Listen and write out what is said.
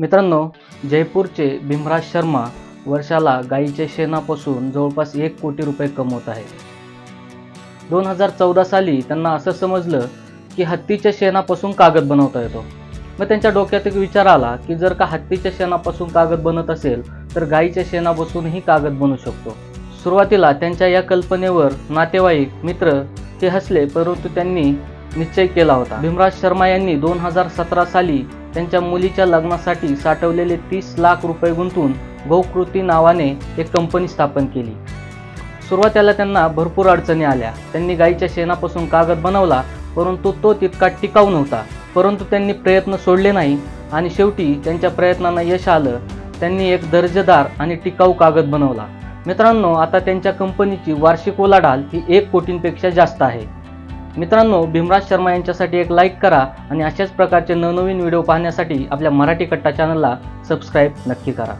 मित्रांनो, जयपूरचे भीमराज शर्मा वर्षाला गायीच्या शेणापासून जवळपास 1 कोटी रुपये कमवत आहे. 2014 साली त्यांना असं समजलं की हत्तीच्या शेणापासून कागद बनवता येतो. मग त्यांच्या डोक्यात एक विचार आला की जर का हत्तीच्या शेणापासून कागद बनत असेल तर गायीच्या शेणापासूनही कागद बनू शकतो. सुरुवातीला त्यांच्या या कल्पनेवर नातेवाईक, मित्र ते हसले, परंतु त्यांनी निश्चय केला होता. भीमराज शर्मा यांनी 2017 साली त्यांच्या मुलीच्या लग्नासाठी साठवलेले 30 लाख रुपये गुंतवून गौकृती नावाने एक कंपनी स्थापन केली. सुरुवातीला त्यांना भरपूर अडचणी आल्या. त्यांनी गायीच्या शेणापासून कागद बनवला, परंतु तो तितका टिकाऊ नव्हता. परंतु त्यांनी प्रयत्न सोडले नाही आणि शेवटी त्यांच्या प्रयत्नांना यश आलं. त्यांनी एक दर्जेदार आणि टिकाऊ कागद बनवला. मित्रांनो, आता त्यांच्या कंपनीची वार्षिक उलाढाल ही 1 कोटींपेक्षा जास्त आहे. मित्रांनो, भीमराज शर्मा यांच्यासाठी एक लाईक करा आणि अशाच प्रकारचे नवनवीन व्हिडिओ पाहण्यासाठी आपल्या मराठी कट्टा चॅनलला सबस्क्राईब नक्की करा.